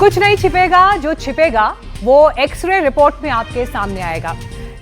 कुछ नहीं छिपेगा, जो छिपेगा वो एक्सरे रिपोर्ट में आपके सामने आएगा।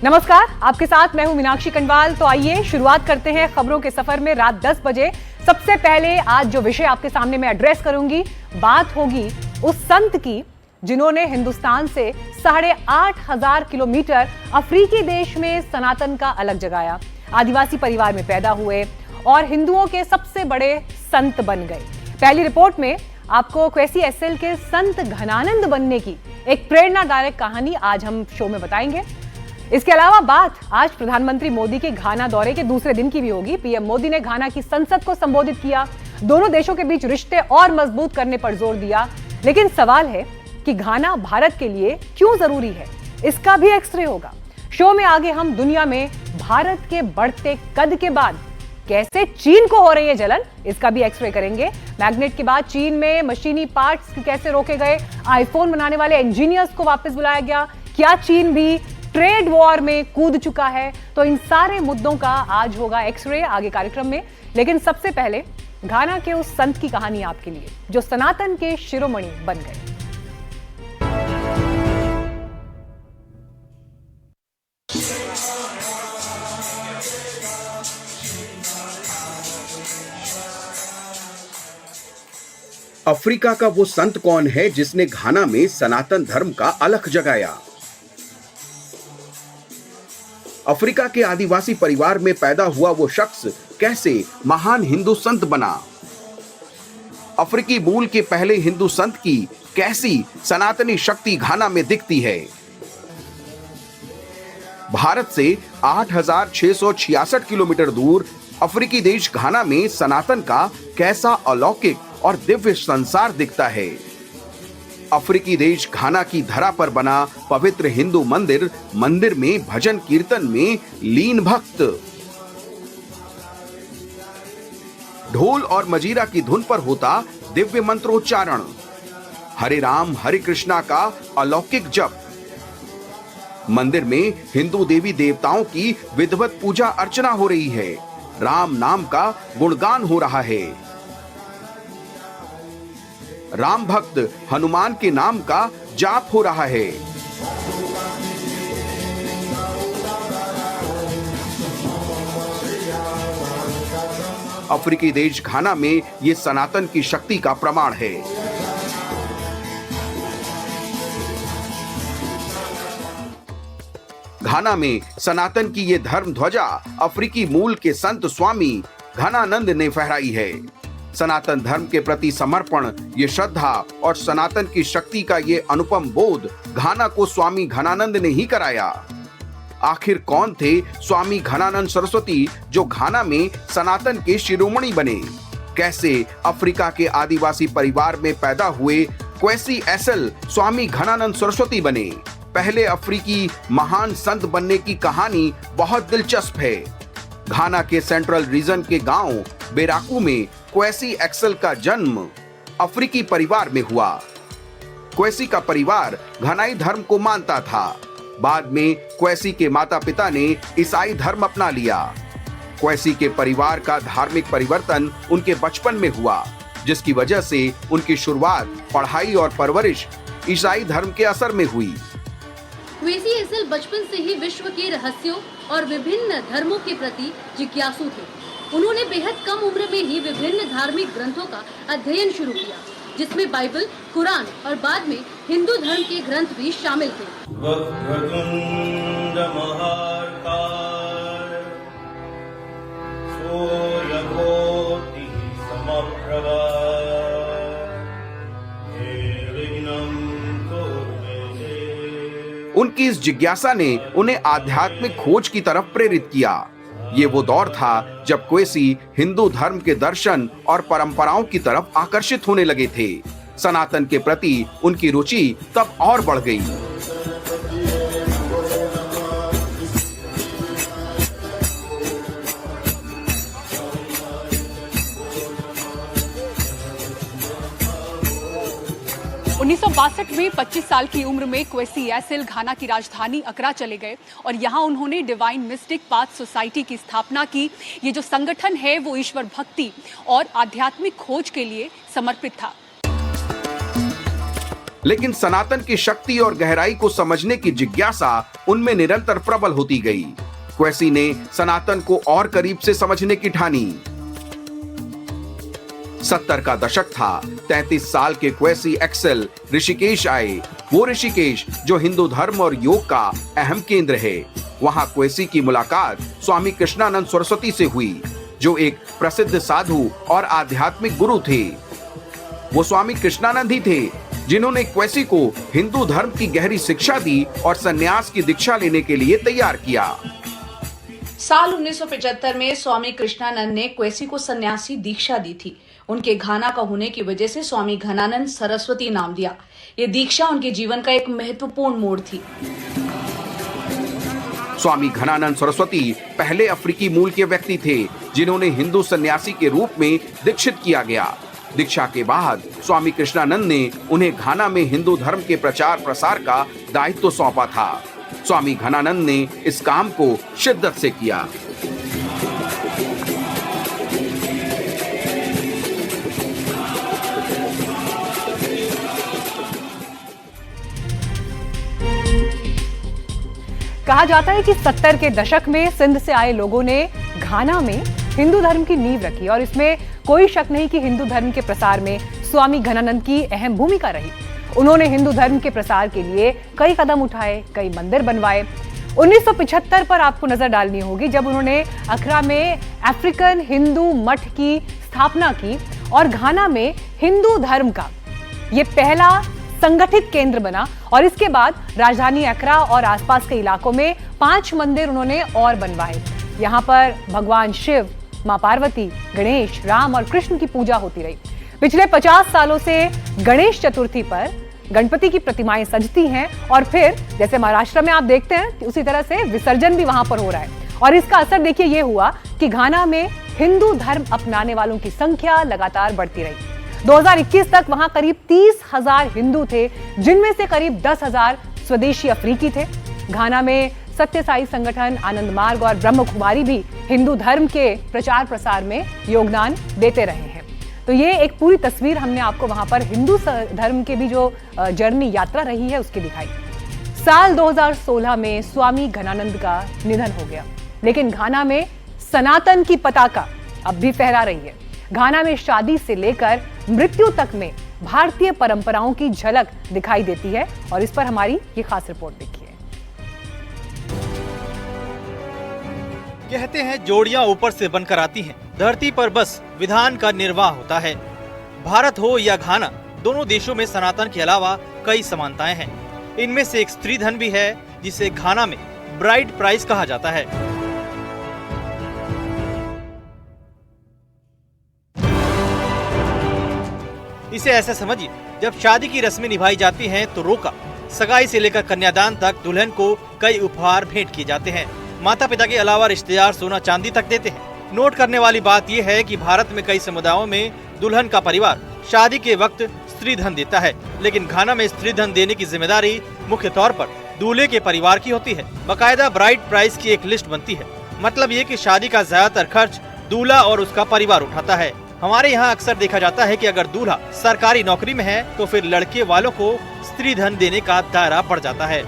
नमस्कार, आपके साथ मैं हूं मीनाक्षी कंडवाल। तो आइए शुरुआत करते हैं खबरों के सफर में रात 10 बजे। सबसे पहले आज जो विषय आपके सामने मैं एड्रेस करूंगी, बात होगी उस संत की जिन्होंने हिंदुस्तान से 8,500 किलोमीटर अफ्रीकी देश में सनातन का अलग जगाया, आदिवासी परिवार में पैदा हुए और हिंदुओं के सबसे बड़े संत बन गए। पहली रिपोर्ट में आपको क्वेसी एसएल के संत घनानंद बनने की एक प्रेरणादायक कहानी आज हम शो में बताएंगे। इसके अलावा बात आज प्रधानमंत्री मोदी के घाना दौरे के दूसरे दिन की भी होगी। पीएम मोदी ने घाना की संसद को संबोधित किया, दोनों देशों के बीच रिश्ते और मजबूत करने पर जोर दिया। लेकिन सवाल है कि घाना भारत के लिए क्यों जरूरी है, इसका भी एक्सरे होगा। शो में आगे हम दुनिया में भारत के बढ़ते कद के बाद कैसे चीन को हो रही है जलन, इसका भी एक्सरे करेंगे। मैग्नेट के बाद चीन में मशीनी पार्ट्स कैसे रोके गए, आईफोन बनाने वाले इंजीनियर्स को वापस बुलाया गया, क्या चीन भी ट्रेड वॉर में कूद चुका है? तो इन सारे मुद्दों का आज होगा एक्सरे आगे कार्यक्रम में। लेकिन सबसे पहले घाना के उस संत की कहानी आपके लिए जो सनातन के शिरोमणि बन गए। अफ्रीका का वो संत कौन है जिसने घाना में सनातन धर्म का अलख जगाया? अफ्रीका के आदिवासी परिवार में पैदा हुआ वो शख्स कैसे महान हिंदू संत बना? अफ्रीकी मूल के पहले हिंदू संत की कैसी सनातनी शक्ति घाना में दिखती है? भारत से 8,666 किलोमीटर दूर अफ्रीकी देश घाना में सनातन का कैसा अलौकिक और दिव्य संसार दिखता है। अफ्रीकी देश घाना की धरा पर बना पवित्र हिंदू मंदिर में भजन कीर्तन में लीन भक्त, ढोल और मजीरा की धुन पर होता दिव्य मंत्रोच्चारण, हरे राम हरे कृष्णा का अलौकिक जप। मंदिर में हिंदू देवी देवताओं की विधिवत पूजा अर्चना हो रही है, राम नाम का गुणगान हो रहा है। राम भक्त हनुमान के नाम का जाप हो रहा है। अफ्रीकी देश घाना में ये सनातन की शक्ति का प्रमाण है। घाना में सनातन की ये धर्म ध्वजा अफ्रीकी मूल के संत स्वामी घनानंद ने फहराई है। सनातन धर्म के प्रति समर्पण, ये श्रद्धा और सनातन की शक्ति का ये अनुपम बोध घाना को स्वामी घनानंद ने ही कराया। आखिर कौन थे स्वामी घनानंद सरस्वती जो घाना में सनातन के शिरोमणि बने? कैसे अफ्रीका के आदिवासी परिवार में पैदा हुए क्वेसी एसएल स्वामी घनानंद सरस्वती बने? पहले अफ्रीकी महान संत बनने की कहानी बहुत दिलचस्प है। घाना के सेंट्रल रीजन के गांव बेराकू में क्वेसी एसएल का जन्म अफ्रीकी परिवार में हुआ। क्वेसी का परिवार घनाई धर्म को मानता था। बाद में क्वेसी के माता पिता ने ईसाई धर्म अपना लिया। क्वेसी के परिवार का धार्मिक परिवर्तन उनके बचपन में हुआ, जिसकी वजह से उनकी शुरुआत पढ़ाई और परवरिश ईसाई धर्म के असर में हुई। क्वेसी एसएल बचपन से ही विश्व के रहस्यों और विभिन्न धर्मों के प्रति जिज्ञासु थे। उन्होंने बेहद कम उम्र में ही विभिन्न धार्मिक ग्रंथों का अध्ययन शुरू किया, जिसमें बाइबल, कुरान और बाद में हिंदू धर्म के ग्रंथ भी शामिल थे। उनकी इस जिज्ञासा ने उन्हें आध्यात्मिक खोज की तरफ प्रेरित किया। ये वो दौर था जब क्वेसी हिंदू धर्म के दर्शन और परंपराओं की तरफ आकर्षित होने लगे थे। सनातन के प्रति उनकी रुचि तब और बढ़ गई। 1962 में 25 साल की उम्र में क्वेसी एसएल घाना की राजधानी अकरा चले गए और यहाँ उन्होंने डिवाइन मिस्टिक पाथ सोसाइटी की स्थापना की। ये जो संगठन है वो ईश्वर भक्ति और आध्यात्मिक खोज के लिए समर्पित था। लेकिन सनातन की शक्ति और गहराई को समझने की जिज्ञासा उनमें निरंतर प्रबल होती गई। क्वेसी ने सनातन को और करीब से समझने की ठानी। 70 का दशक था। 33 साल के क्वेसी एक्सेल ऋषिकेश आए, वो ऋषिकेश जो हिंदू धर्म और योग का अहम केंद्र है। वहां क्वेसी की मुलाकात स्वामी कृष्णानंद सरस्वती से हुई, जो एक प्रसिद्ध साधु और आध्यात्मिक गुरु थे। वो स्वामी कृष्णानंद ही थे जिन्होंने क्वेसी को हिंदू धर्म की गहरी शिक्षा दी और सन्यास की दीक्षा लेने के लिए तैयार किया। साल 1975 में स्वामी कृष्णानंद ने क्वेसी को सन्यासी दीक्षा दी थी। उनके घाना का होने की वजह से स्वामी घनानंद सरस्वती नाम दिया। ये दीक्षा उनके जीवन का एक महत्वपूर्ण मोड़ थी। स्वामी घनानंद सरस्वती पहले अफ्रीकी मूल के व्यक्ति थे जिन्होंने हिंदू सन्यासी के रूप में दीक्षित किया गया। दीक्षा के बाद स्वामी कृष्णानंद ने उन्हें घाना में हिंदू धर्म के प्रचार प्रसार का दायित्व सौंपा था। स्वामी घनानंद ने इस काम को शिद्दत से किया। कहा जाता है कि 70 के दशक में सिंध से आए लोगों ने घाना में हिंदू धर्म की नींव रखी और इसमें कोई शक नहीं कि हिंदू धर्म के प्रसार में स्वामी घनानंद की अहम भूमिका रही। उन्होंने हिंदू धर्म के प्रसार के लिए कई कदम उठाए, कई मंदिर बनवाए। 1975 पर आपको नजर डालनी होगी जब उन्होंने अखरा में अफ्रीकन हिंदू मठ की स्थापना की और घाना में हिंदू धर्म का ये पहला संगठित केंद्र बना। और इसके बाद राजधानी अक्रा और आसपास के इलाकों में 5 मंदिर उन्होंने और बनवाए। यहाँ पर भगवान शिव, मां पार्वती, गणेश, राम और कृष्ण की पूजा होती रही। पिछले 50 सालों से गणेश चतुर्थी पर गणपति की प्रतिमाएं सजती हैं और फिर जैसे महाराष्ट्र में आप देखते हैं उसी तरह से विसर्जन भी वहां पर हो रहा है। और इसका असर देखिए ये हुआ कि घाना में हिंदू धर्म अपनाने वालों की संख्या लगातार बढ़ती रही। 2021 तक वहां करीब 30,000 हिंदू थे, जिनमें से करीब 10,000 स्वदेशी अफ्रीकी थे। घाना में सत्य साई संगठन, आनंद मार्ग और ब्रह्म कुमारी भी हिंदू धर्म के प्रचार प्रसार में योगदान देते रहे हैं। तो ये एक पूरी तस्वीर हमने आपको वहां पर हिंदू धर्म के भी जो जर्नी यात्रा रही है उसकी दिखाई। साल 2016 में स्वामी घनानंद का निधन हो गया, लेकिन घाना में सनातन की पताका अब भी फहरा रही है। घाना में शादी से लेकर मृत्यु तक में भारतीय परंपराओं की झलक दिखाई देती है और इस पर हमारी ये खास रिपोर्ट देखिए। कहते हैं जोड़ियां ऊपर से बनकर आती हैं, धरती पर बस विधान का निर्वाह होता है। भारत हो या घाना, दोनों देशों में सनातन के अलावा कई समानताएं हैं। इनमें से एक स्त्री धन भी है जिसे घाना में ब्राइड प्राइस कहा जाता है। इसे ऐसा समझिए, जब शादी की रस्में निभाई जाती हैं तो रोका, सगाई से लेकर कन्यादान तक दुल्हन को कई उपहार भेंट किए जाते हैं। माता पिता के अलावा रिश्तेदार सोना चांदी तक देते हैं। नोट करने वाली बात यह है कि भारत में कई समुदायों में दुल्हन का परिवार शादी के वक्त स्त्री धन देता है, लेकिन घाना में स्त्री धन देने की जिम्मेदारी मुख्य तौर पर दूल्हे के परिवार की होती है। बाकायदा ब्राइड प्राइस की एक लिस्ट बनती है। मतलब ये कि शादी का ज्यादातर खर्च दूल्हा और उसका परिवार उठाता है। हमारे यहाँ अक्सर देखा जाता है कि अगर दूल्हा सरकारी नौकरी में है तो फिर लड़के वालों को स्त्री धन देने का दायरा बढ़ जाता है।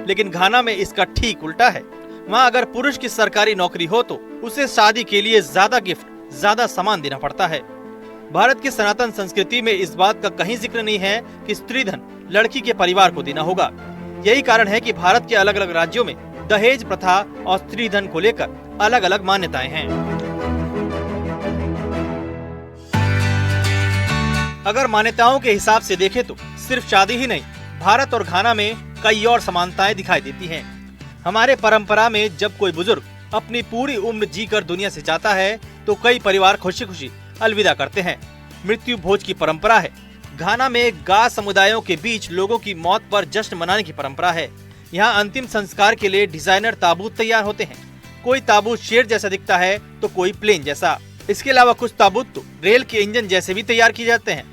लेकिन घाना में इसका ठीक उल्टा है। वहाँ अगर पुरुष की सरकारी नौकरी हो तो उसे शादी के लिए ज्यादा गिफ्ट, ज्यादा सामान देना पड़ता है। भारत की सनातन संस्कृति में इस बात का कहीं जिक्र नहीं है कि स्त्री धन लड़की के परिवार को देना होगा। यही कारण है कि भारत के अलग अलग राज्यों में दहेज प्रथा और स्त्री धन को लेकर अलग अलग मान्यताएं हैं। अगर मान्यताओं के हिसाब से देखें तो सिर्फ शादी ही नहीं, भारत और घाना में कई और समानताएं दिखाई देती हैं। हमारे परंपरा में जब कोई बुजुर्ग अपनी पूरी उम्र जीकर दुनिया से जाता है तो कई परिवार खुशी खुशी अलविदा करते हैं। मृत्यु भोज की परंपरा है। घाना में गा समुदायों के बीच लोगों की मौत पर जश्न मनाने की परंपरा है। यहाँ अंतिम संस्कार के लिए डिजाइनर ताबूत तैयार होते हैं। कोई ताबूत शेर जैसा दिखता है तो कोई प्लेन जैसा। इसके अलावा कुछ ताबूत तो रेल के इंजन जैसे भी तैयार किए जाते हैं।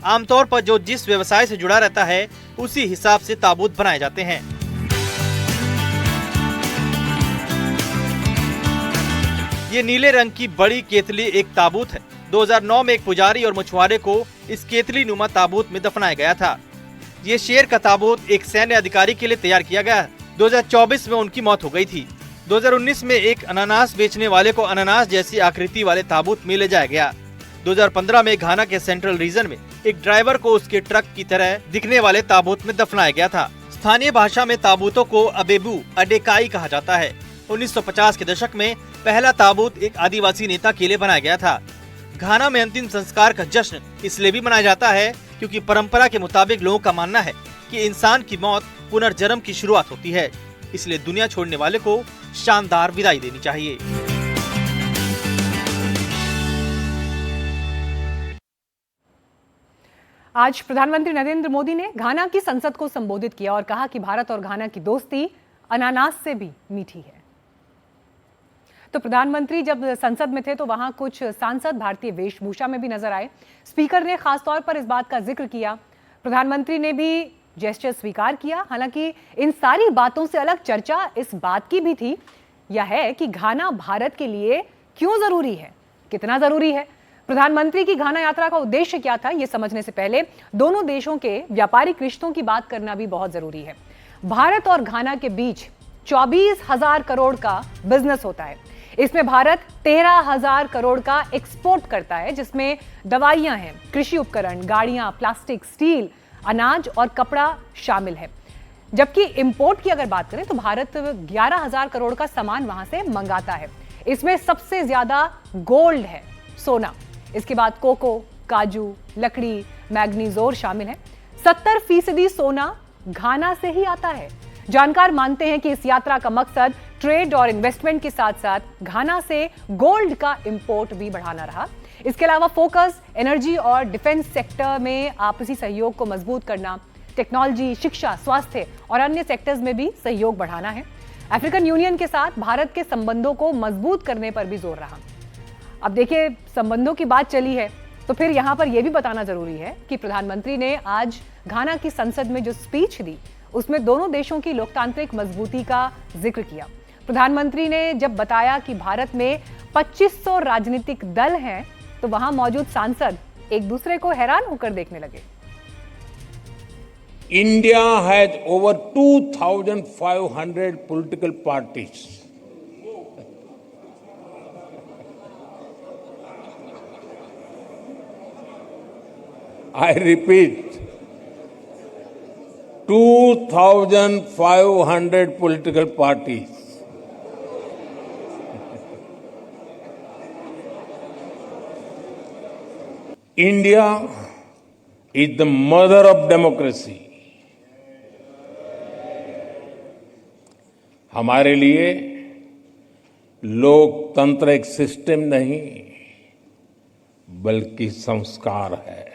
आमतौर पर जो जिस व्यवसाय से जुड़ा रहता है उसी हिसाब से ताबूत बनाए जाते हैं। ये नीले रंग की बड़ी केतली एक ताबूत है। 2009 में एक पुजारी और मछुआरे को इस केतली नुमा ताबूत में दफनाया गया था। ये शेर का ताबूत एक सैन्य अधिकारी के लिए तैयार किया गया। 2024 में उनकी मौत हो गई थी। 2019 में एक अनानास बेचने वाले को अनानास जैसी आकृति वाले ताबूत में ले जाया गया। 2015 में घाना के सेंट्रल रीजन में एक ड्राइवर को उसके ट्रक की तरह दिखने वाले ताबूत में दफनाया गया था। स्थानीय भाषा में ताबूतों को अबेबू अडेकाई कहा जाता है। 1950 के दशक में पहला ताबूत एक आदिवासी नेता के लिए बनाया गया था। घाना में अंतिम संस्कार का जश्न इसलिए भी मनाया जाता है क्योंकि परंपरा के मुताबिक लोगों का मानना है कि इंसान की मौत पुनर्जन्म की शुरुआत होती है, इसलिए दुनिया छोड़ने वाले को शानदार विदाई देनी चाहिए। आज प्रधानमंत्री नरेंद्र मोदी ने घाना की संसद को संबोधित किया और कहा कि भारत और घाना की दोस्ती अनानास से भी मीठी है। तो प्रधानमंत्री जब संसद में थे तो वहां कुछ सांसद भारतीय वेशभूषा में भी नजर आए। स्पीकर ने खासतौर पर इस बात का जिक्र किया। प्रधानमंत्री ने भी जेस्चर स्वीकार किया। हालांकि इन सारी बातों से अलग चर्चा इस बात की भी थी, यह है कि घाना भारत के लिए क्यों जरूरी है, कितना जरूरी है। प्रधानमंत्री की घाना यात्रा का उद्देश्य क्या था, यह समझने से पहले दोनों देशों के व्यापारिक रिश्तों की बात करना भी बहुत जरूरी है। भारत और घाना के बीच 24,000 करोड़ का बिजनेस होता है। इसमें भारत 13,000 करोड़ का एक्सपोर्ट करता है, जिसमें दवाइयां हैं, कृषि उपकरण, गाड़ियां, प्लास्टिक, स्टील, अनाज और कपड़ा शामिल है। जबकि इंपोर्ट की अगर बात करें तो भारत 11,000 करोड़ का सामान वहां से मंगाता है। इसमें सबसे ज्यादा गोल्ड है, सोना। इसके बाद कोको, काजू, लकड़ी, मैग्नीज और शामिल है। 70% सोना घाना से ही आता है। जानकार मानते हैं कि इस यात्रा का मकसद ट्रेड और इन्वेस्टमेंट के साथ साथ घाना से गोल्ड का इंपोर्ट भी बढ़ाना रहा। इसके अलावा फोकस एनर्जी और डिफेंस सेक्टर में आपसी सहयोग को मजबूत करना, टेक्नोलॉजी, शिक्षा, स्वास्थ्य और अन्य सेक्टर्स में भी सहयोग बढ़ाना है। अफ्रीकन यूनियन के साथ भारत के संबंधों को मजबूत करने पर भी जोर रहा। अब देखिए, संबंधों की बात चली है तो फिर यहां पर यह भी बताना जरूरी है कि प्रधानमंत्री ने आज घाना की संसद में जो स्पीच दी उसमें दोनों देशों की लोकतांत्रिक मजबूती का जिक्र किया। प्रधानमंत्री ने जब बताया कि भारत में 2500 राजनीतिक दल हैं तो वहां मौजूद सांसद एक दूसरे को हैरान होकर देखने लगे। India has over 2,500 political parties. I repeat, 2,500 political parties. India is the mother of democracy. हमारे लिए लोकतंत्र एक सिस्टम नहीं बल्कि संस्कार है।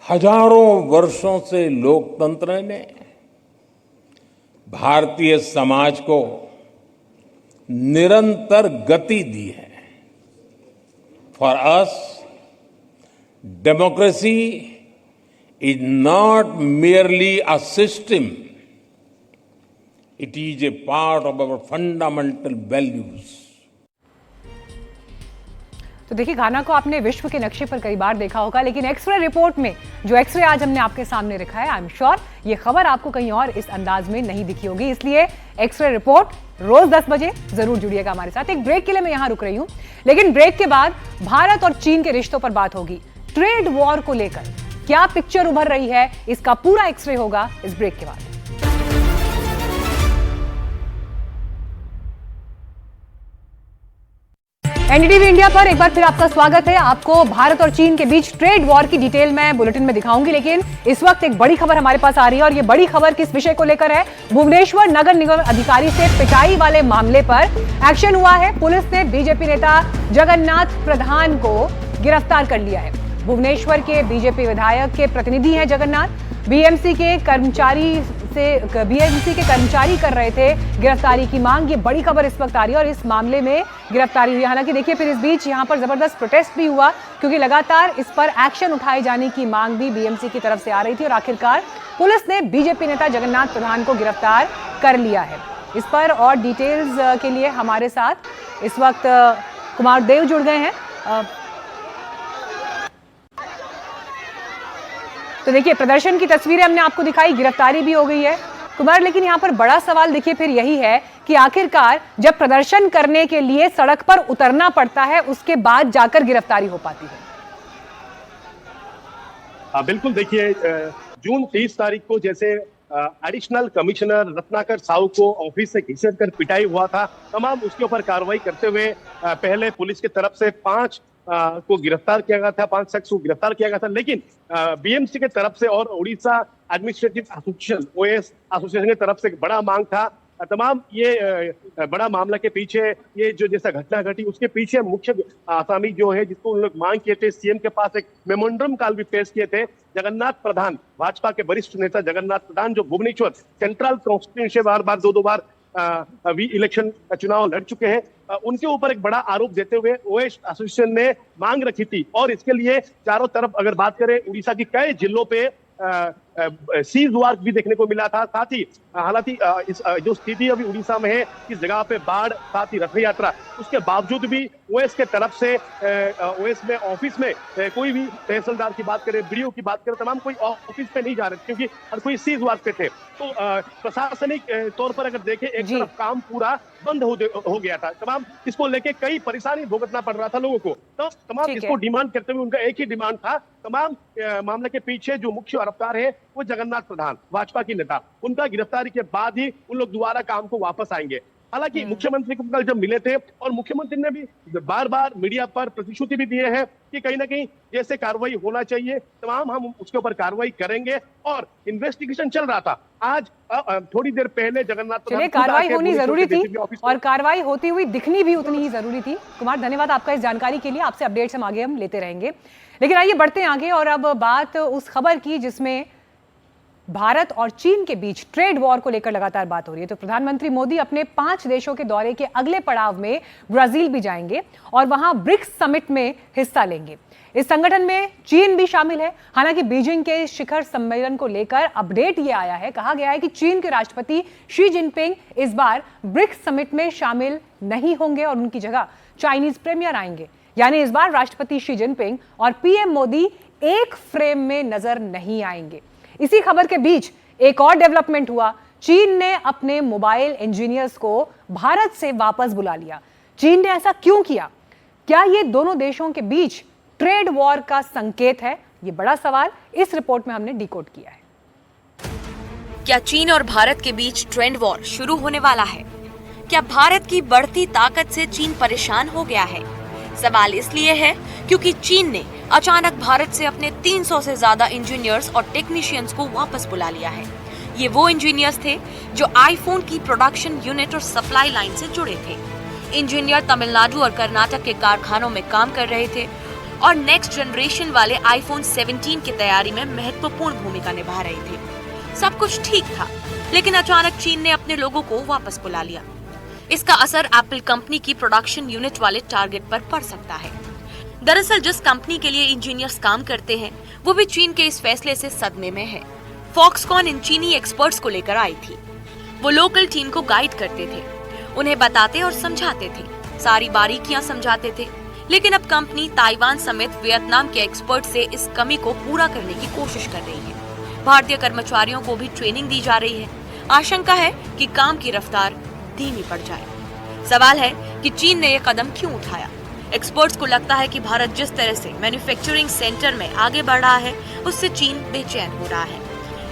हजारों वर्षों से लोकतंत्र ने भारतीय समाज को निरंतर गति दी है। For us democracy is not merely a system, it is a part of our fundamental values. तो देखिए, घाना को आपने विश्व के नक्शे पर कई बार देखा होगा, लेकिन एक्सरे रिपोर्ट में जो एक्सरे आज हमने आपके सामने रखा है, आई एम श्योर ये खबर आपको कहीं और इस अंदाज में नहीं दिखी होगी। इसलिए एक्सरे रिपोर्ट रोज 10 बजे जरूर जुड़िएगा हमारे साथ। एक ब्रेक के लिए मैं यहां रुक रही हूं, लेकिन ब्रेक के बाद भारत और चीन के रिश्तों पर बात होगी। ट्रेड वॉर को लेकर क्या पिक्चर उभर रही है, इसका पूरा एक्सरे होगा इस ब्रेक के बाद। एनडीटीवी इंडिया पर एक बार फिर आपका स्वागत है। आपको भारत और चीन के बीच ट्रेड वॉर की डिटेल मैं बुलेटिन में दिखाऊंगी, लेकिन इस वक्त एक बड़ी खबर हमारे पास आ रही है और ये बड़ी खबर किस विषय को लेकर है। भुवनेश्वर नगर निगम अधिकारी से पिटाई वाले मामले पर एक्शन हुआ है। पुलिस ने बीजेपी नेता जगन्नाथ प्रधान को गिरफ्तार कर लिया है। भुवनेश्वर के बीजेपी विधायक के प्रतिनिधि हैं जगन्नाथ। बीएमसी के कर्मचारी कर रहे थे गिरफ्तारी की मांग। ये बड़ी खबर इस वक्त आ रही है और इस मामले में गिरफ्तारी हुई। हालांकि देखिए, फिर इस बीच यहां पर जबरदस्त प्रोटेस्ट भी हुआ क्योंकि लगातार इस पर एक्शन उठाए जाने की मांग भी बीएमसी की तरफ से आ रही थी और आखिरकार पुलिस ने बीजेपी नेता जगन्नाथ प्रधान को गिरफ्तार कर लिया है। इस पर और डिटेल्स के लिए हमारे साथ इस वक्त कुमार देव जुड़ गए हैं। तो देखिए, प्रदर्शन की तस्वीरें हमने आपको दिखाई, गिरफ्तारी भी हो गई है कुमार। लेकिन यहाँ पर बड़ा सवाल देखिए फिर यही है कि आखिरकार जब प्रदर्शन करने के लिए सड़क पर उतरना पड़ता है, उसके बाद जाकर गिरफ्तारी हो पाती है। बिल्कुल, देखिए जून 30 तारीख को जैसे एडिशनल कमिश्नर रत्नाकर साहू को ऑफिस से घसीट कर पिटाई हुआ था, तमाम उसके ऊपर कार्रवाई करते हुए पहले पुलिस की तरफ से 5 को गिरफ्तार किया गया था, 5 शख्स को गिरफ्तार किया गया था। लेकिन बीएमसी के तरफ से और Orissa administrative association OS association की तरफ से एक बड़ा मांग था। तमाम ये बड़ा मामला के पीछे ये जो जैसा घटना घटी उसके पीछे मुख्य आसामी जो है जिसको उन लोग मांग किए थे, सीएम के पास एक मेमोरेंडम काल भी पेश किए थे। जगन्नाथ प्रधान, भाजपा के वरिष्ठ नेता जगन्नाथ प्रधान, जो भुवनेश्वर सेंट्रल कॉन्स्टिट्यूंसी बार 2 बार इलेक्शन का चुनाव लड़ चुके हैं, उनके ऊपर एक बड़ा आरोप देते हुए ओएस एसोसिएशन ने मांग रखी थी। और इसके लिए चारों तरफ अगर बात करें, उड़ीसा की कई जिलों पे सीज वर्क भी देखने को मिला था। साथ ही हालांकि इस जो स्थिति अभी उड़ीसा में है, इस जगह पे बाढ़, साथ ही रथ यात्रा, उसके बावजूद भी ओएस के तरफ से ओएस में ऑफिस में कोई भी तहसीलदार की बात करें, बीडीओ की बात करें, तमाम कोई ऑफिस पे नहीं जा रहे क्योंकि हर कोई सीज वर्क पे थे। तो प्रशासनिक तौर पर अगर देखें, एक तरफ काम पूरा बंद हो गया था। तमाम इसको लेके कई परेशानी भुगतना पड़ रहा था लोगों को। तो तमाम इसको डिमांड करते हुए उनका एक ही डिमांड था, तमाम मामले के पीछे जो मुख्य गिरफ्तार है वो जगन्नाथ प्रधान, भाजपा की नेता, उनका गिरफ्तारी के बाद ही उन लोग दोबारा काम को वापस आएंगे। हालांकि मुख्यमंत्री को कल जब मिले थे और मुख्यमंत्री ने भी बार मीडिया पर प्रतिश्रुति भी दिए हैं कि कहीं ना कहीं जैसे कार्रवाई होना चाहिए तमाम हम उसके ऊपर कार्रवाई करेंगे। और इन्वेस्टिगेशन चल रहा था। आज थोड़ी देर पहले जगन्नाथ कार्रवाई होनी जरूरी थी और कार्रवाई होती हुई दिखनी भी उतनी ही जरूरी थी। कुमार, धन्यवाद आपका इस जानकारी के लिए। आपसे अपडेट्स हम आगे लेते रहेंगे। लेकिन आइए बढ़ते हैं आगे और अब बात उस खबर की जिसमें भारत और चीन के बीच ट्रेड वॉर को लेकर लगातार बात हो रही है। तो प्रधानमंत्री मोदी अपने 5 देशों के दौरे के अगले पड़ाव में ब्राजील भी जाएंगे और वहां ब्रिक्स समिट में हिस्सा लेंगे। इस संगठन में चीन भी शामिल है। हालांकि बीजिंग के शिखर सम्मेलन को लेकर अपडेट ये आया है, कहा गया है कि चीन के राष्ट्रपति शी जिनपिंग इस बार ब्रिक्स समिट में शामिल नहीं होंगे और उनकी जगह चाइनीज प्रीमियर आएंगे। यानी इस बार राष्ट्रपति शी जिनपिंग और पीएम मोदी एक फ्रेम में नजर नहीं आएंगे। इसी खबर के बीच एक और डेवलपमेंट हुआ। चीन ने अपने मोबाइल इंजीनियर्स को भारत से वापस बुला लिया। चीन ने ऐसा क्यों किया? क्या ये दोनों देशों के बीच ट्रेड वॉर का संकेत है? ये बड़ा सवाल इस रिपोर्ट में हमने डिकोड किया है। क्या चीन और भारत के बीच ट्रेड वॉर शुरू होने वाला है? क्या भारत की बढ़ती ताकत से चीन परेशान हो गया है? सवाल इसलिए है क्योंकि चीन ने अचानक भारत से अपने 300 से ज्यादा इंजीनियर्स और टेक्नीशियंस को वापस बुला लिया है। ये वो इंजीनियर्स थे जो आईफोन की प्रोडक्शन यूनिट और सप्लाई लाइन से जुड़े थे। इंजीनियर तमिलनाडु और कर्नाटक के कारखानों में काम कर रहे थे और नेक्स्ट जनरेशन वाले आईफोन 17 की तैयारी में महत्वपूर्ण भूमिका निभा रहे थे। सब कुछ ठीक था, लेकिन अचानक चीन ने अपने लोगों को वापस बुला लिया। इसका असर एप्पल कंपनी की प्रोडक्शन यूनिट वाले टारगेट पर पड़ सकता है। दरअसल जिस कंपनी के लिए इंजीनियर्स काम करते हैं वो भी चीन के इस फैसले से सदमे में है। फॉक्सकॉन इन चीनी एक्सपर्ट्स को लेकर आई थी। वो लोकल टीम को गाइड करते थे, उन्हें बताते और समझाते थे, सारी बारीकियां समझाते थे। लेकिन अब कंपनी ताइवान समेत वियतनाम के एक्सपर्ट से इस कमी को पूरा करने की कोशिश कर रही है। भारतीय कर्मचारियों को भी ट्रेनिंग दी जा रही है। आशंका है कि काम की रफ्तार धीमी पड़ जाए। सवाल है कि चीन ने यह कदम क्यों उठाया? एक्सपर्ट्स को लगता है कि भारत जिस तरह से मैन्युफैक्चरिंग सेंटर में आगे बढ़ रहा है उससे चीन बेचैन हो रहा है।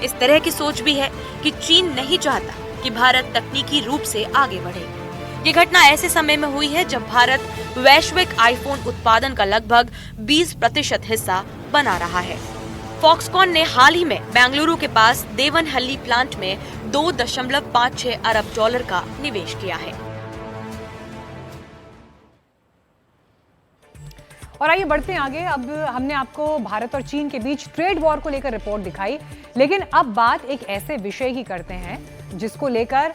इस तरह की सोच भी है कि चीन नहीं चाहता कि भारत तकनीकी रूप से आगे बढ़े। ये घटना ऐसे समय में हुई है जब भारत वैश्विक आईफोन उत्पादन का लगभग 20% हिस्सा बना रहा है। फॉक्सकॉन ने हाल ही में बेंगलुरु के पास देवनहल्ली प्लांट में $2.56 अरब का निवेश किया है। और आइए बढ़ते हैं आगे। अब हमने आपको भारत और चीन के बीच ट्रेड वॉर को लेकर रिपोर्ट दिखाई, लेकिन अब बात एक ऐसे विषय की करते हैं जिसको लेकर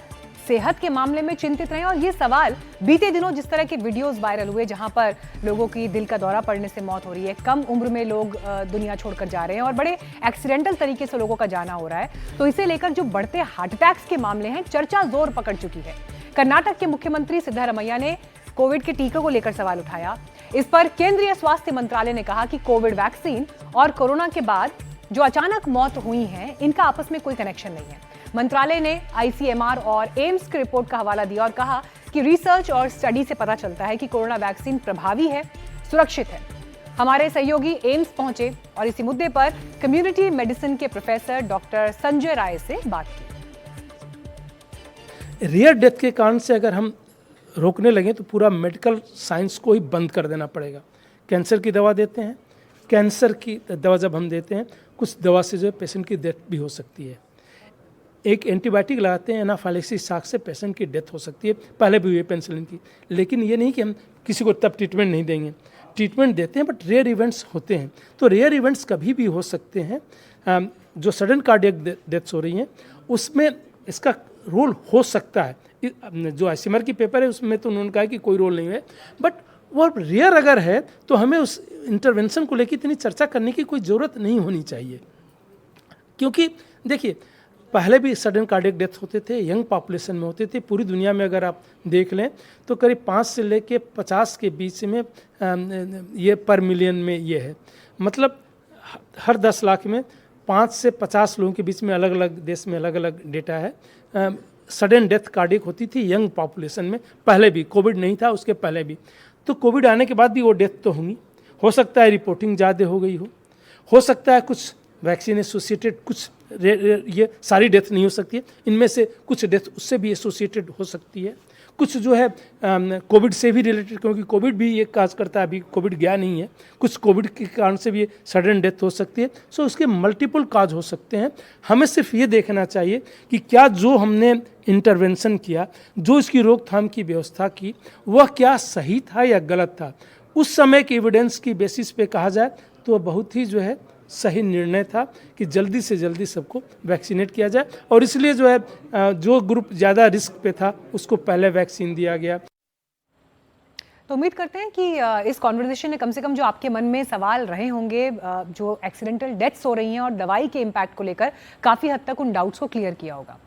सेहत के मामले में चिंतित रहे। और ये सवाल बीते दिनों जिस तरह के वीडियोस वायरल हुए जहां पर लोगों की दिल का दौरा पड़ने से मौत हो रही है, कम उम्र में लोग दुनिया छोड़कर जा रहे हैं और बड़े एक्सीडेंटल तरीके से लोगों का जाना हो रहा है, तो इसे लेकर जो बढ़ते हार्ट अटैक्स के मामले हैं, चर्चा जोर पकड़ चुकी है। कर्नाटक के मुख्यमंत्री सिद्धारमैया ने कोविड के टीके को लेकर सवाल उठाया। इस पर केंद्रीय स्वास्थ्य मंत्रालय ने कहा कि कोविड वैक्सीन और कोरोना के बाद जो अचानक मौत हुई है, इनका आपस में कोई कनेक्शन नहीं है। मंत्रालय ने आईसीएमआर और एम्स की रिपोर्ट का हवाला दिया और कहा कि रिसर्च और स्टडी से पता चलता है कि कोरोना वैक्सीन प्रभावी है, सुरक्षित है। हमारे सहयोगी एम्स पहुंचे और इसी मुद्दे पर कम्युनिटी मेडिसिन के प्रोफेसर डॉक्टर संजय राय से बात की। रेयर डेथ के कारण से अगर हम रोकने लगे तो पूरा मेडिकल साइंस को ही बंद कर देना पड़ेगा। कैंसर की दवा देते हैं, कैंसर की दवा जब हम देते हैं, कुछ दवा से जो है पेशेंट की डेथ भी हो सकती है। एक एंटीबायोटिक लगाते हैं, एनाफाइलेक्सिस शाक से पेशेंट की डेथ हो सकती है, पहले भी हुई है पेनिसिलिन की। लेकिन ये नहीं कि हम किसी को तब ट्रीटमेंट नहीं देंगे, ट्रीटमेंट देते हैं, बट रेयर इवेंट्स होते हैं। तो रेयर इवेंट्स कभी भी हो सकते हैं। जो सडन कार्डियक डेथ्स हो रही हैं उसमें इसका रोल हो सकता है। जो आईसीएमआर की पेपर है उसमें तो उन्होंने कहा कि कोई रोल नहीं है, बट वो रेयर अगर है तो हमें उस इंटरवेंशन को लेकर इतनी चर्चा करने की कोई ज़रूरत नहीं होनी चाहिए। क्योंकि देखिए, पहले भी सडन कार्डियक डेथ होते थे, यंग पॉपुलेशन में होते थे। पूरी दुनिया में अगर आप देख लें तो करीब 5 से लेके 50 के बीच में ये पर मिलियन में ये है। मतलब हर 10 लाख में 5 से 50 लोगों के बीच में अलग अलग देश में अलग अलग डेटा है। सडन डेथ कार्डियक होती थी यंग पॉपुलेशन में, पहले भी, कोविड नहीं था उसके पहले भी। तो कोविड आने के बाद भी वो डेथ तो होंगी। हो सकता है रिपोर्टिंग ज़्यादा हो गई हो सकता है कुछ वैक्सीन एसोसिएटेड, कुछ ये सारी डेथ नहीं हो सकती है, इनमें से कुछ डेथ उससे भी एसोसिएटेड हो सकती है। कुछ जो है कोविड से भी रिलेटेड, क्योंकि कोविड भी ये काज करता है, अभी कोविड गया नहीं है, कुछ कोविड के कारण से भी सडन डेथ हो सकती है। सो उसके मल्टीपल काज हो सकते हैं। हमें सिर्फ ये देखना चाहिए कि क्या जो हमने इंटरवेंशन किया, जो इसकी रोकथाम की व्यवस्था की, वह क्या सही था या गलत था। उस समय के एविडेंस की बेसिस पे कहा जाए तो बहुत ही जो है सही निर्णय था कि जल्दी से जल्दी सबको वैक्सीनेट किया जाए। और इसलिए जो है जो ग्रुप ज़्यादा रिस्क पे था उसको पहले वैक्सीन दिया गया। तो उम्मीद करते हैं कि इस कॉन्वर्सेशन में कम से कम जो आपके मन में सवाल रहे होंगे, जो एक्सीडेंटल डेथ्स हो रही हैं और दवाई के इम्पैक्ट को लेकर, काफ़ी हद तक उन डाउट्स को क्लियर किया होगा।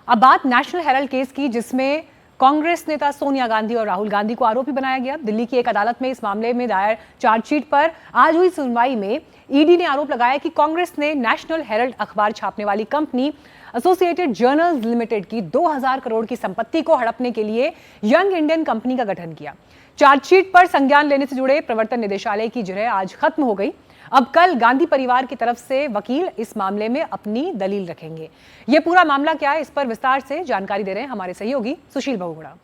अब बात नेशनल हेराल्ड केस की, जिसमें कांग्रेस नेता सोनिया गांधी और राहुल गांधी को आरोपी बनाया गया। दिल्ली की एक अदालत में इस मामले में दायर चार्जशीट पर आज हुई सुनवाई में ईडी ने आरोप लगाया कि कांग्रेस ने नेशनल हेराल्ड अखबार छापने वाली कंपनी एसोसिएटेड जर्नल्स लिमिटेड की 2000 करोड़ की संपत्ति को हड़पने के लिए यंग इंडियन कंपनी का गठन किया। चार्जशीट पर संज्ञान लेने से जुड़े प्रवर्तन निदेशालय की जिरह आज खत्म हो गई। अब कल गांधी परिवार की तरफ से वकील इस मामले में अपनी दलील रखेंगे। यह पूरा मामला क्या है, इस पर विस्तार से जानकारी दे रहे हैं हमारे सहयोगी सुशील बहुगुणा।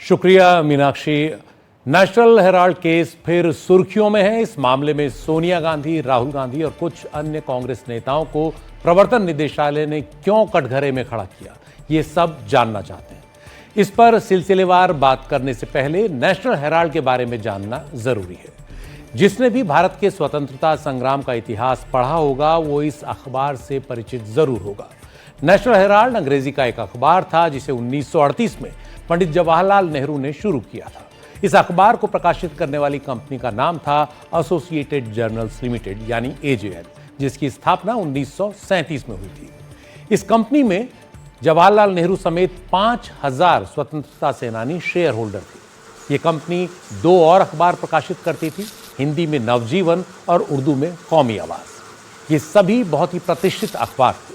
शुक्रिया मीनाक्षी। नेशनल हेराल्ड केस फिर सुर्खियों में है। इस मामले में सोनिया गांधी, राहुल गांधी और कुछ अन्य कांग्रेस नेताओं को प्रवर्तन निदेशालय ने क्यों कटघरे में खड़ा किया, ये सब जानना चाहते हैं। इस पर सिलसिलेवार बात करने से पहले नेशनल हेराल्ड के बारे में जानना जरूरी है। जिसने भी भारत के स्वतंत्रता संग्राम का इतिहास पढ़ा होगा वो इस अखबार से परिचित जरूर होगा। नेशनल हेराल्ड अंग्रेजी का एक अखबार था जिसे 1938 में पंडित जवाहरलाल नेहरू ने शुरू किया था। इस अखबार को प्रकाशित करने वाली कंपनी का नाम था एसोसिएटेड जर्नल्स लिमिटेड यानी एजेएल, जिसकी स्थापना 1937 में हुई थी। इस कंपनी में जवाहरलाल नेहरू समेत 5000 स्वतंत्रता सेनानी शेयर होल्डर थे। ये कंपनी 2 और अखबार प्रकाशित करती थी, हिंदी में नवजीवन और उर्दू में कौमी आवाज। ये सभी बहुत ही प्रतिष्ठित अखबार थे।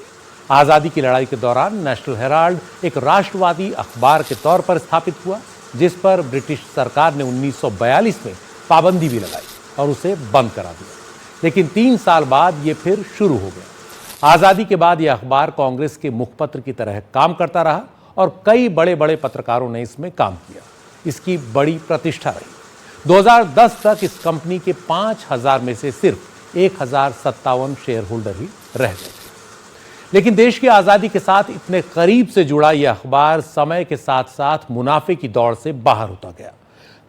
आज़ादी की लड़ाई के दौरान नेशनल हेराल्ड एक राष्ट्रवादी अखबार के तौर पर स्थापित हुआ, जिस पर ब्रिटिश सरकार ने 1942 में पाबंदी भी लगाई और उसे बंद करा दिया। लेकिन 3 साल बाद ये फिर शुरू हो गया। आज़ादी के बाद यह अखबार कांग्रेस के मुखपत्र की तरह काम करता रहा और कई बड़े बड़े पत्रकारों ने इसमें काम किया। इसकी बड़ी प्रतिष्ठा रही। 2010 तक इस कंपनी के 5000 में से सिर्फ 1057 शेयर होल्डर ही रह गए थे। लेकिन देश की आज़ादी के साथ इतने करीब से जुड़ा यह अखबार समय के साथ साथ मुनाफे की दौड़ से बाहर होता गया।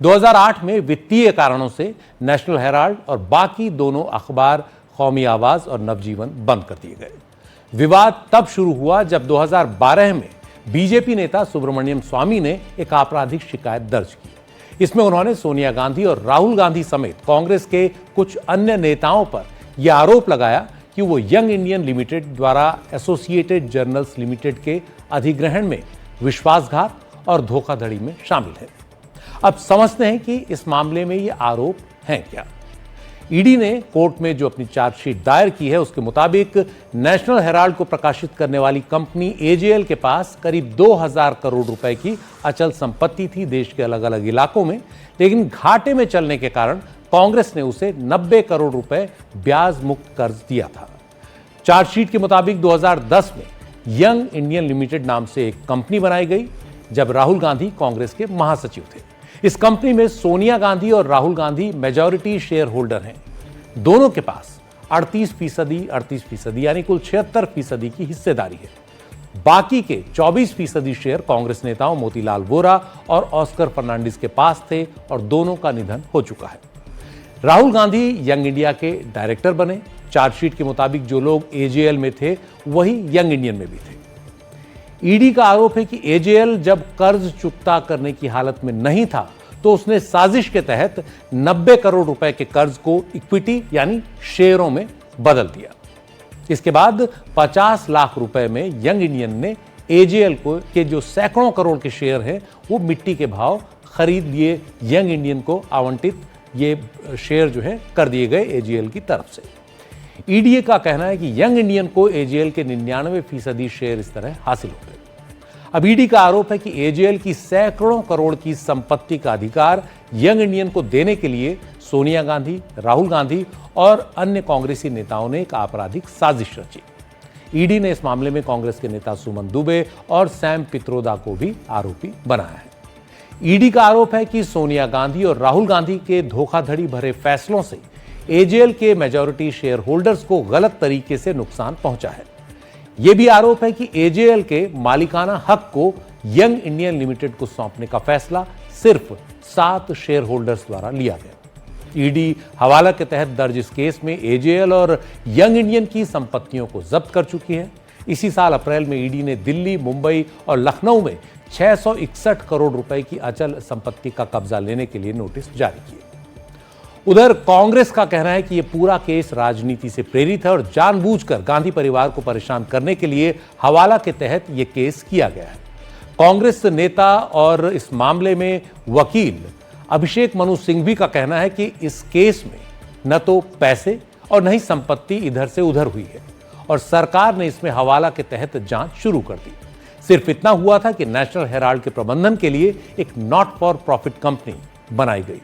2008 में वित्तीय कारणों से नेशनल हेराल्ड और बाकी दोनों अखबार कौमी आवाज और नवजीवन बंद कर दिए गए। विवाद तब शुरू हुआ जब 2012 में बीजेपी नेता सुब्रमण्यम स्वामी ने एक आपराधिक शिकायत दर्ज की। इसमें उन्होंने सोनिया गांधी और राहुल गांधी समेत कांग्रेस के कुछ अन्य नेताओं पर यह आरोप लगाया कि वो यंग इंडियन लिमिटेड द्वारा एसोसिएटेड जर्नल्स लिमिटेड के अधिग्रहण में विश्वासघात और धोखाधड़ी में शामिल है। अब समझते हैं कि इस मामले में ये आरोप हैं क्या। ईडी ने कोर्ट में जो अपनी चार्जशीट दायर की है उसके मुताबिक नेशनल हेराल्ड को प्रकाशित करने वाली कंपनी एजेएल के पास करीब 2000 करोड़ रुपए की अचल संपत्ति थी देश के अलग अलग इलाकों में, लेकिन घाटे में चलने के कारण कांग्रेस ने उसे 90 करोड़ रुपए ब्याज मुक्त कर्ज दिया था। चार्जशीट के मुताबिक 2010 में यंग इंडियन लिमिटेड नाम से एक कंपनी बनाई गई जब राहुल गांधी कांग्रेस के महासचिव थे। इस कंपनी में सोनिया गांधी और Rahul Gandhi majority share holder हैं। दोनों के पास 38% यानी कुल 76% की हिस्सेदारी है। बाकी के 24% शेयर कांग्रेस नेताओं मोतीलाल वोरा और ऑस्कर फर्नांडिस के पास थे और दोनों का निधन हो चुका है। राहुल गांधी यंग इंडिया के डायरेक्टर बने। चार्जशीट के मुताबिक जो लोग एजेएल में थे वही यंग इंडियन में भी थे। ईडी का आरोप है कि एजेएल जब कर्ज चुकता करने की हालत में नहीं था तो उसने साजिश के तहत 90 करोड़ रुपए के कर्ज को इक्विटी यानी शेयरों में बदल दिया। इसके बाद 50 लाख रुपए में यंग इंडियन ने एजेएल को के जो सैकड़ों करोड़ के शेयर हैं वो मिट्टी के भाव खरीद लिए। यंग इंडियन को आवंटित ये शेयर जो है कर दिए गए एजेएल की तरफ से। ईडी का कहना है कि यंग इंडियन को एजेएल के 99% शेयर इस तरह हासिल हो गए। अब ईडी का आरोप है कि एजेएल की सैकड़ों करोड़ की संपत्ति का अधिकार यंग इंडियन को देने के लिए सोनिया गांधी, राहुल गांधी और अन्य कांग्रेसी नेताओं ने एक आपराधिक साजिश रची। ईडी ने इस मामले में कांग्रेस के नेता सुमन दुबे और सैम पित्रोदा को भी आरोपी बनाया है। ईडी का आरोप है कि सोनिया गांधी और राहुल गांधी के धोखाधड़ी भरे फैसलों से एजेएल के मेजॉरिटी शेयर होल्डर्स को गलत तरीके से नुकसान पहुंचा है। यह भी आरोप है कि एजेएल के मालिकाना हक को यंग इंडियन लिमिटेड को सौंपने का फैसला सिर्फ 7 शेयर होल्डर्स द्वारा लिया गया। ईडी हवाला के तहत दर्ज इस केस में एजेएल और यंग इंडियन की संपत्तियों को जब्त कर चुकी है। इसी साल अप्रैल में ईडी ने दिल्ली, मुंबई और लखनऊ में 661 करोड़ रुपए की अचल संपत्ति का कब्जा लेने के लिए नोटिस जारी किए। उधर कांग्रेस का कहना है कि यह पूरा केस राजनीति से प्रेरित है और जानबूझकर गांधी परिवार को परेशान करने के लिए हवाला के तहत यह केस किया गया है। कांग्रेस नेता और इस मामले में वकील अभिषेक मनु सिंघवी का कहना है कि इस केस में न तो पैसे और न ही संपत्ति इधर से उधर हुई है और सरकार ने इसमें हवाला के तहत जांच शुरू कर दी। सिर्फ इतना हुआ था कि नेशनल हेराल्ड के प्रबंधन के लिए एक नॉट फॉर प्रॉफिट कंपनी बनाई गई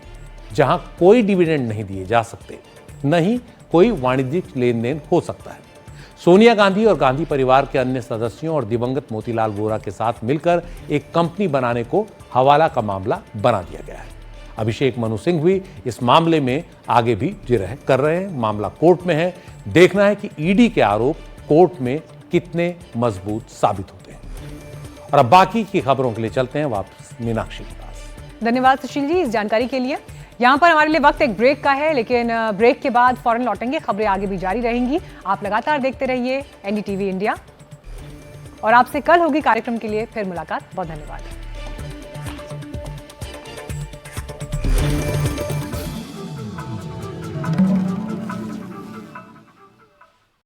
जहां कोई डिविडेंड नहीं दिए जा सकते, न ही कोई वाणिज्यिक लेन देन हो सकता है। सोनिया गांधी और गांधी परिवार के अन्य सदस्यों और दिवंगत मोतीलाल वोरा के साथ मिलकर एक कंपनी बनाने को हवाला का मामला बना दिया गया है। अभिषेक मनु सिंघवी इस मामले में आगे भी जिरह कर रहे हैं। मामला कोर्ट में है। देखना है कि ईडी के आरोप कोर्ट में कितने मजबूत साबित होते हैं। और अब बाकी की खबरों के लिए चलते हैं वापस मीनाक्षी के पास। धन्यवाद सुशील जी इस जानकारी के लिए। यहाँ पर हमारे लिए वक्त एक ब्रेक का है, लेकिन ब्रेक के बाद फौरन लौटेंगे। खबरें आगे भी जारी रहेंगी। आप लगातार देखते रहिए एनडीटीवी इंडिया और आपसे कल होगी कार्यक्रम के लिए फिर मुलाकात। बहुत धन्यवाद।